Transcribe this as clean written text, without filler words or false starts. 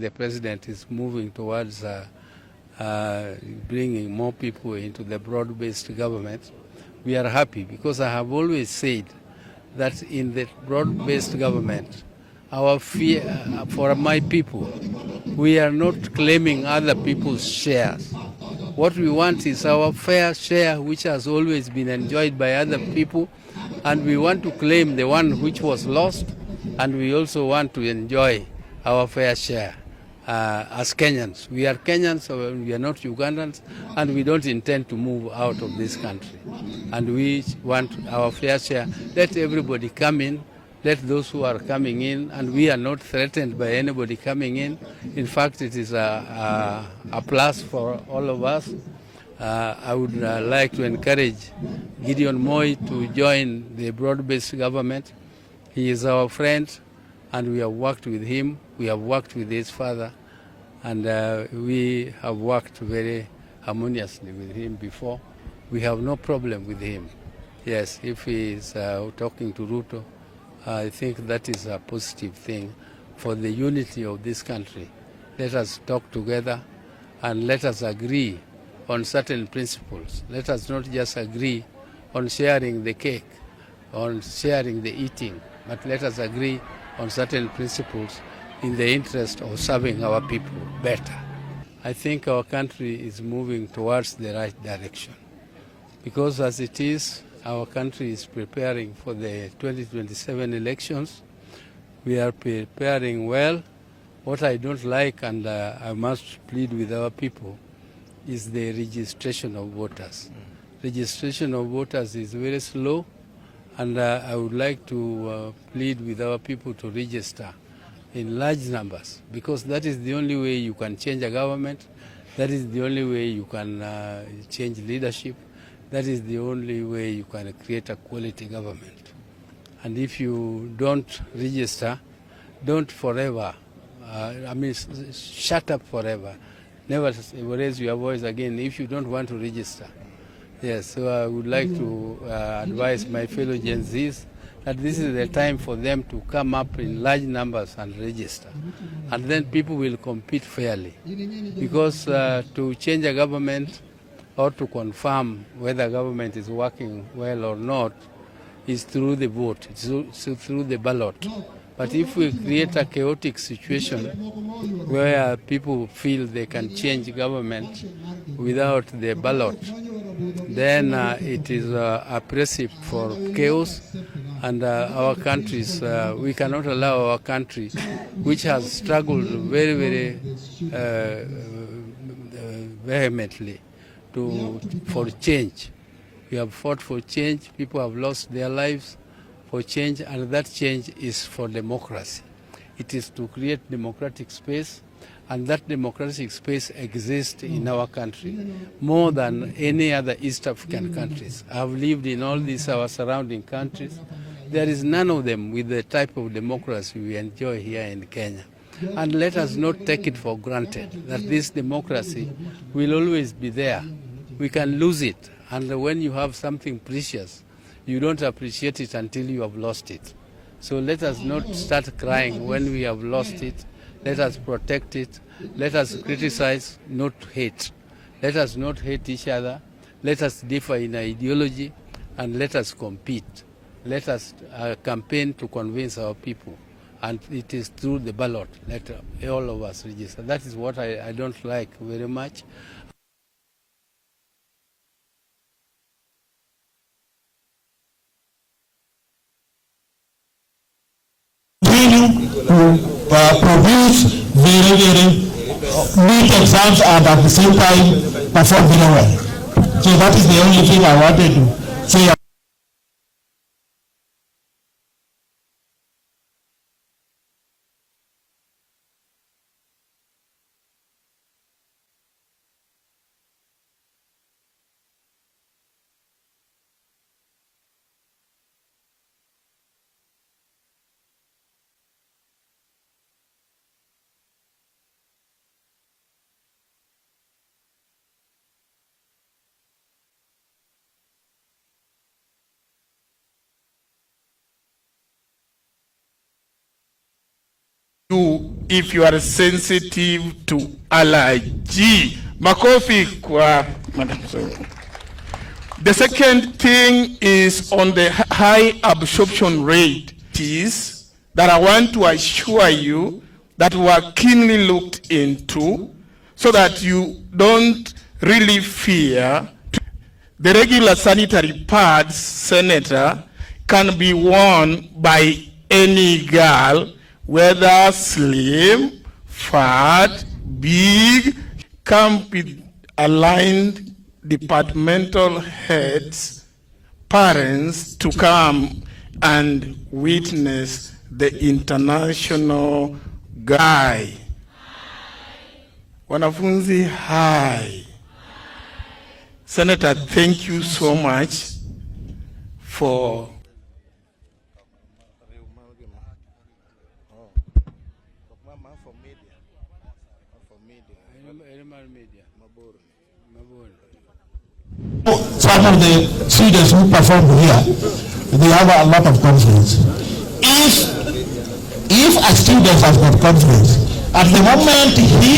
the president is moving towards bringing more people into the broad-based government, we are happy, because I have always said that in the broad-based government, our fear for my people, we are not claiming other people's shares. What we want is our fair share, which has always been enjoyed by other people, and we want to claim the one which was lost, and we also want to enjoy our fair share. As Kenyans, we are Kenyans, so we are not Ugandans, and we don't intend to move out of this country. And we want our fair share. Let everybody come in. Let those who are coming in, and we are not threatened by anybody coming in. In fact, it is a plus for all of us. I would like to encourage Gideon Moi to join the broad-based government. He is our friend, and we have worked with him. We have worked with his father, and we have worked very harmoniously with him before. We have no problem with him. Yes, if he is talking to Ruto, I think that is a positive thing for the unity of this country. Let us talk together and let us agree on certain principles. Let us not just agree on sharing the cake, on sharing the eating, but let us agree on certain principles in the interest of serving our people better. I think our country is moving towards the right direction, because as it is, our country is preparing for the 2027 elections. We are preparing well. What I don't like, and I must plead with our people, is the registration of voters. Registration of voters is very slow, and I would like to plead with our people to register in large numbers, because that is the only way you can change a government. That is the only way you can change leadership. That is the only way you can create a quality government. And if you don't register, don't forever, shut up forever. Never raise your voice again if you don't want to register. Yes, so I would like to advise my fellow GenZs that this is the time for them to come up in large numbers and register. And then people will compete fairly. Because to change a government or to confirm whether government is working well or not is through the vote, it's through the ballot. But if we create a chaotic situation where people feel they can change government without the ballot, then it is oppressive for chaos, and our countries, we cannot allow our country, which has struggled very, very vehemently for change. We have fought for change. People have lost their lives for change, and that change is for democracy. It is to create democratic space, and that democratic space exists in our country more than any other East African countries. I have lived in all these our surrounding countries. There is none of them with the type of democracy we enjoy here in Kenya. And let us not take it for granted that this democracy will always be there. We can lose it, and when you have something precious, you don't appreciate it until you have lost it. So let us not start crying when we have lost it. Let us protect it. Let us criticize, not hate. Let us not hate each other. Let us differ in ideology, and let us compete. Let us campaign to convince our people. And it is through the ballot. Let all of us register. That is what I don't like very much. To produce very, very neat exams and at the same time perform very well. So that is the only thing I wanted to say. if you are sensitive to allergy. Makofi kwa Madam. The second thing is on the high absorption rate is that I want to assure you that we are keenly looked into so that you don't really fear. The regular sanitary pads, Senator, can be worn by any girl, whether slim, fat, big. Come with aligned departmental heads, parents to come and witness the international guy. Wanafunzi, hi. Senator, thank you so much for some of the students who perform here, they have a lot of confidence. If a student has got confidence, at the moment he